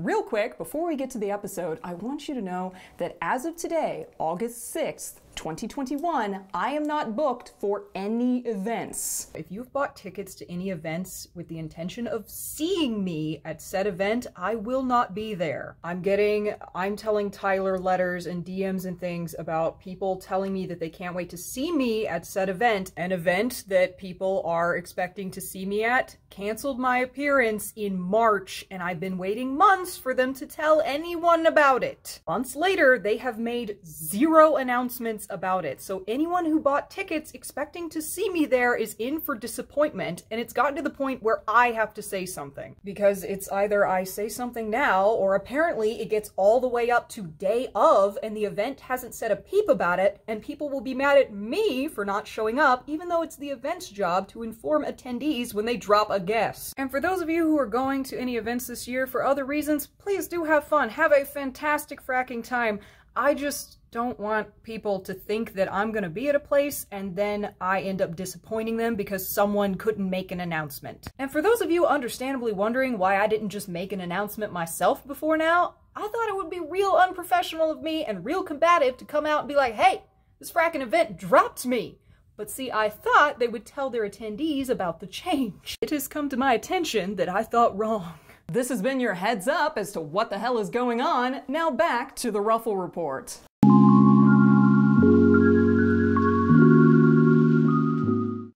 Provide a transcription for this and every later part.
Real quick, before we get to the episode, I want you to know that as of today, August 6th, 2021, I am not booked for any events. If you've bought tickets to any events with the intention of seeing me at said event, I will not be there. I'm telling Tyler letters and DMs and things about people telling me that they can't wait to see me at said event. An event that people are expecting to see me at canceled my appearance in March, and I've been waiting months for them to tell anyone about it. Months later, they have made 0 announcements about it. So anyone who bought tickets expecting to see me there is in for disappointment, and it's gotten to the point where I have to say something. Because it's either I say something now, or apparently it gets all the way up to day of, and the event hasn't said a peep about it, and people will be mad at me for not showing up, even though it's the event's job to inform attendees when they drop a guess. And for those of you who are going to any events this year for other reasons, please do have fun. Have a fantastic fracking time. I just don't want people to think that I'm gonna be at a place and then I end up disappointing them because someone couldn't make an announcement. And for those of you understandably wondering why I didn't just make an announcement myself before now, I thought it would be real unprofessional of me and real combative to come out and be like, hey, this fracking event dropped me. But see, I thought they would tell their attendees about the change. It has come to my attention that I thought wrong. This has been your heads up as to what the hell is going on. Now back to the Ruffle Report.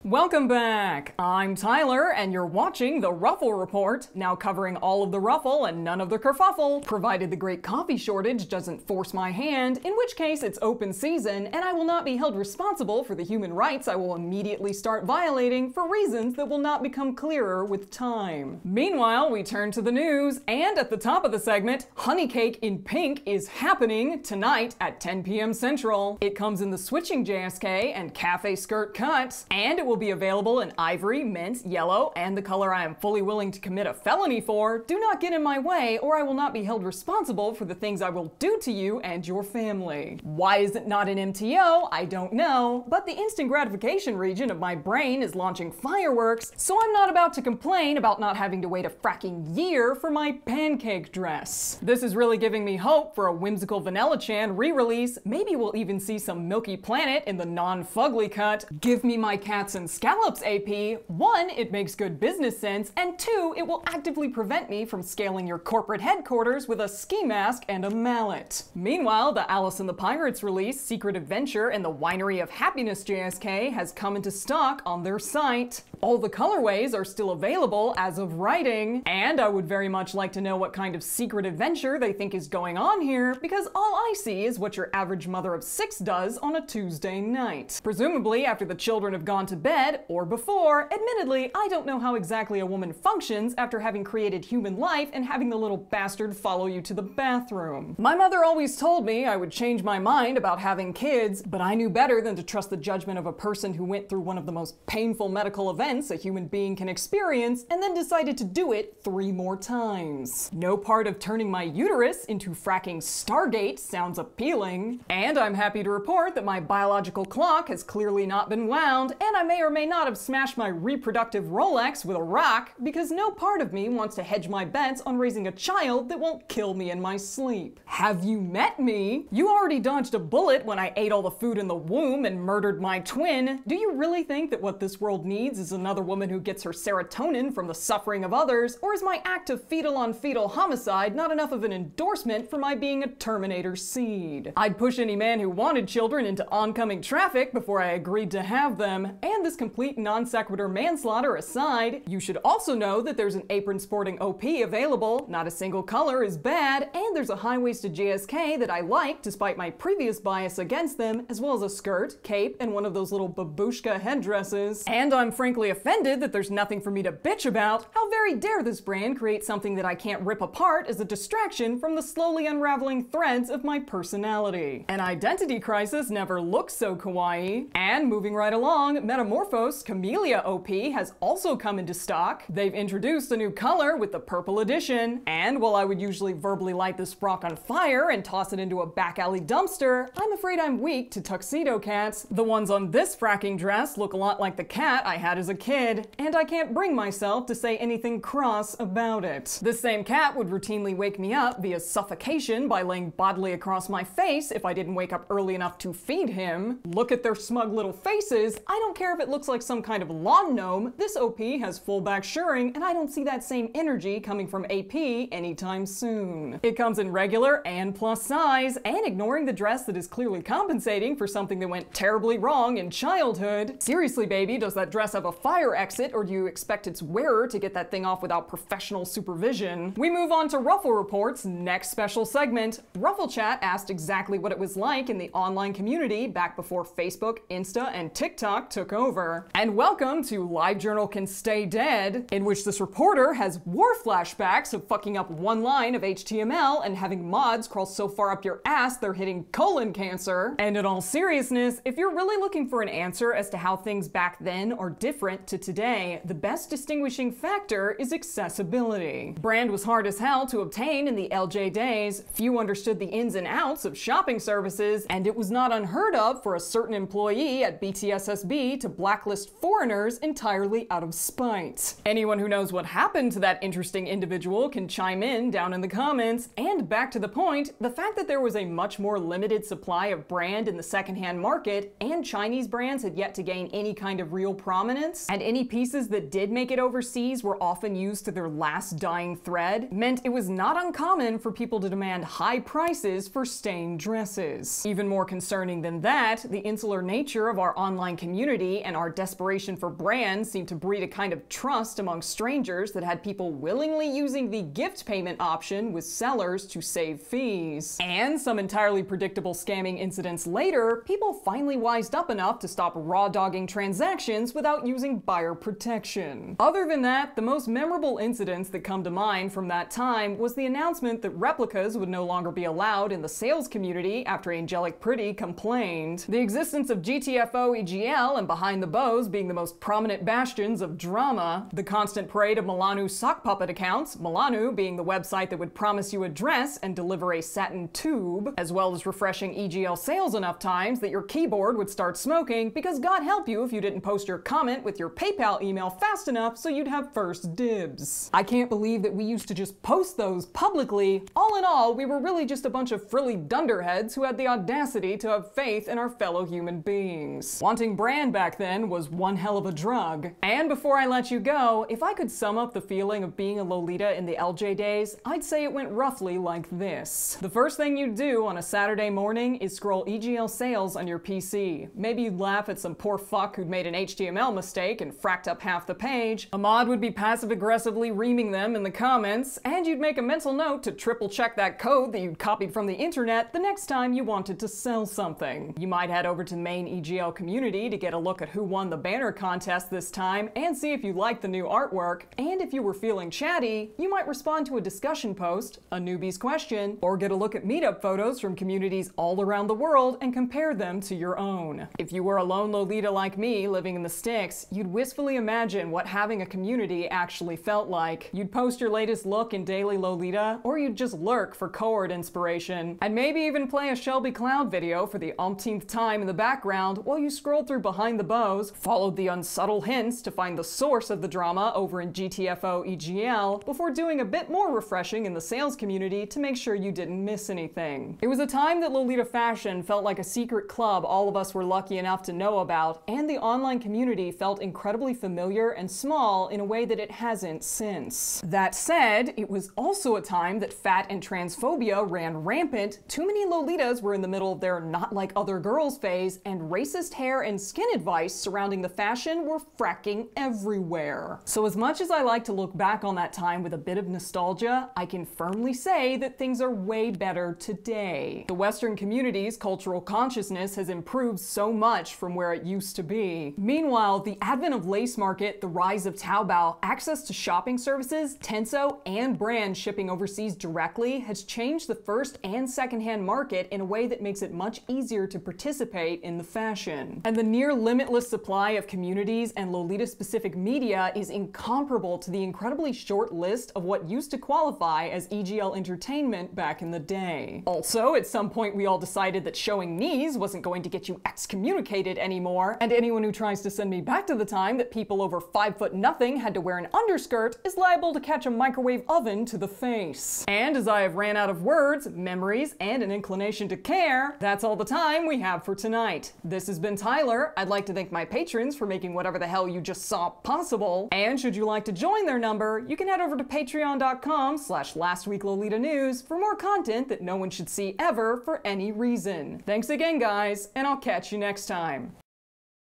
Welcome back! I'm Tyler, and you're watching the Ruffle Report, now covering all of the ruffle and none of the kerfuffle, provided the great coffee shortage doesn't force my hand, in which case it's open season, and I will not be held responsible for the human rights I will immediately start violating for reasons that will not become clearer with time. Meanwhile, we turn to the news, and at the top of the segment, Honey Cake in Pink is happening tonight at 10 p.m. Central. It comes in the switching JSK and cafe skirt cuts, and it will be available in ivory, mint, yellow, and the color I am fully willing to commit a felony for. Do not get in my way, or I will not be held responsible for the things I will do to you and your family. Why is it not an MTO? I don't know, but the instant gratification region of my brain is launching fireworks, so I'm not about to complain about not having to wait a fracking year for my pancake dress. This is really giving me hope for a whimsical Vanilla Chan re-release. Maybe we'll even see some Milky Planet in the non-fugly cut. Give me my cats and scallops, AP. 1, it makes good business sense, and 2, it will actively prevent me from scaling your corporate headquarters with a ski mask and a mallet. Meanwhile, the Alice and the Pirates release, Secret Adventure and the Winery of Happiness JSK has come into stock on their site. All the colorways are still available as of writing, and I would very much like to know what kind of secret adventure they think is going on here, because all I see is what your average mother of 6 does on a Tuesday night. Presumably after the children have gone to bed, or before. Admittedly, I don't know how exactly a woman functions after having created human life and having the little bastard follow you to the bathroom. My mother always told me I would change my mind about having kids, but I knew better than to trust the judgment of a person who went through one of the most painful medical events a human being can experience and then decided to do it 3 more times. No part of turning my uterus into fracking Stargate sounds appealing. And I'm happy to report that my biological clock has clearly not been wound, and I may or may not have smashed my reproductive Rolex with a rock, because no part of me wants to hedge my bets on raising a child that won't kill me in my sleep. Have you met me? You already dodged a bullet when I ate all the food in the womb and murdered my twin. Do you really think that what this world needs is another woman who gets her serotonin from the suffering of others, or is my act of fetal-on-fetal homicide not enough of an endorsement for my being a Terminator seed? I'd push any man who wanted children into oncoming traffic before I agreed to have them, and this complete non sequitur manslaughter aside, you should also know that there's an apron sporting OP available, not a single color is bad, and there's a high-waisted JSK that I like despite my previous bias against them, as well as a skirt, cape, and one of those little babushka headdresses. And I'm frankly offended that there's nothing for me to bitch about. How very dare this brand create something that I can't rip apart as a distraction from the slowly unraveling threads of my personality. An identity crisis never looks so kawaii. And moving right along, Metamorphose Camellia OP has also come into stock. They've introduced a new color with the purple edition, and while I would usually verbally light this frock on fire and toss it into a back alley dumpster, I'm afraid I'm weak to tuxedo cats. The ones on this fracking dress look a lot like the cat I had as a a kid, and I can't bring myself to say anything cross about it. This same cat would routinely wake me up via suffocation by laying bodily across my face if I didn't wake up early enough to feed him. Look at their smug little faces. I don't care if it looks like some kind of lawn gnome, this OP has full back shoring, and I don't see that same energy coming from AP anytime soon. It comes in regular and plus size, and ignoring the dress that is clearly compensating for something that went terribly wrong in childhood. Seriously, baby, does that dress have a fire exit, or do you expect its wearer to get that thing off without professional supervision? We move on to Ruffle Report's next special segment. Ruffle Chat asked exactly what it was like in the online community back before Facebook, Insta, and TikTok took over. And welcome to LiveJournal Can Stay Dead, in which this reporter has war flashbacks of fucking up one line of HTML and having mods crawl so far up your ass they're hitting colon cancer. And in all seriousness, if you're really looking for an answer as to how things back then are different to today, the best distinguishing factor is accessibility. Brand was hard as hell to obtain in the LJ days, few understood the ins and outs of shopping services, and it was not unheard of for a certain employee at BTSSB to blacklist foreigners entirely out of spite. Anyone who knows what happened to that interesting individual can chime in down in the comments. And back to the point, the fact that there was a much more limited supply of brand in the secondhand market, and Chinese brands had yet to gain any kind of real prominence, and any pieces that did make it overseas were often used to their last dying thread, meant it was not uncommon for people to demand high prices for stained dresses. Even more concerning than that, the insular nature of our online community and our desperation for brands seemed to breed a kind of trust among strangers that had people willingly using the gift payment option with sellers to save fees. And some entirely predictable scamming incidents later, people finally wised up enough to stop raw-dogging transactions without using buyer protection. Other than that, the most memorable incidents that come to mind from that time was the announcement that replicas would no longer be allowed in the sales community after Angelic Pretty complained. The existence of GTFO EGL and Behind the Bows being the most prominent bastions of drama, the constant parade of Milanu sock puppet accounts, Milanu being the website that would promise you a dress and deliver a satin tube, as well as refreshing EGL sales enough times that your keyboard would start smoking, because God help you if you didn't post your comment with your PayPal email fast enough so you'd have first dibs. I can't believe that we used to just post those publicly. All in all, we were really just a bunch of frilly dunderheads who had the audacity to have faith in our fellow human beings. Wanting brand back then was one hell of a drug. And before I let you go, if I could sum up the feeling of being a Lolita in the LJ days, I'd say it went roughly like this. The first thing you'd do on a Saturday morning is scroll EGL sales on your PC. Maybe you'd laugh at some poor fuck who'd made an HTML mistake and fracked up half the page. A mod would be passive-aggressively reaming them in the comments, and you'd make a mental note to triple check that code that you'd copied from the internet the next time you wanted to sell something. You might head over to the main EGL community to get a look at who won the banner contest this time and see if you liked the new artwork, and if you were feeling chatty, you might respond to a discussion post, a newbie's question, or get a look at meetup photos from communities all around the world and compare them to your own. If you were a lone Lolita like me living in the sticks, you'd wistfully imagine what having a community actually felt like. You'd post your latest look in Daily Lolita, or you'd just lurk for cohort inspiration, and maybe even play a Shelby Cloud video for the umpteenth time in the background while you scrolled through Behind the Bows, followed the unsubtle hints to find the source of the drama over in GTFO EGL, before doing a bit more refreshing in the sales community to make sure you didn't miss anything. It was a time that Lolita fashion felt like a secret club all of us were lucky enough to know about, and the online community felt incredibly familiar and small in a way that it hasn't since. That said, it was also a time that fat and transphobia ran rampant, too many Lolitas were in the middle of their not like other girls phase, and racist hair and skin advice surrounding the fashion were fracking everywhere. So as much as I like to look back on that time with a bit of nostalgia, I can firmly say that things are way better today. The Western community's cultural consciousness has improved so much from where it used to be. Meanwhile, the advent of Lace Market, the rise of Taobao, access to shopping services, Tenso, and brand shipping overseas directly has changed the first and secondhand market in a way that makes it much easier to participate in the fashion. And the near limitless supply of communities and Lolita-specific media is incomparable to the incredibly short list of what used to qualify as EGL entertainment back in the day. Also, at some point we all decided that showing knees wasn't going to get you excommunicated anymore, and anyone who tries to send me back to the the time that people over 5'0" had to wear an underskirt is liable to catch a microwave oven to the face. And as I have ran out of words, memories, and an inclination to care, that's all the time we have for tonight. This has been Tyler. I'd like to thank my patrons for making whatever the hell you just saw possible. And should you like to join their number, you can head over to patreon.com/lastweeklolitanews for more content that no one should see ever for any reason. Thanks again, guys, and I'll catch you next time.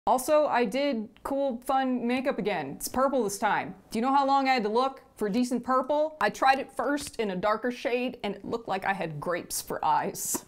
Also, I did cool, fun makeup again. It's purple this time. Do you know how long I had to look for decent purple? I tried it first in a darker shade, and it looked like I had grapes for eyes.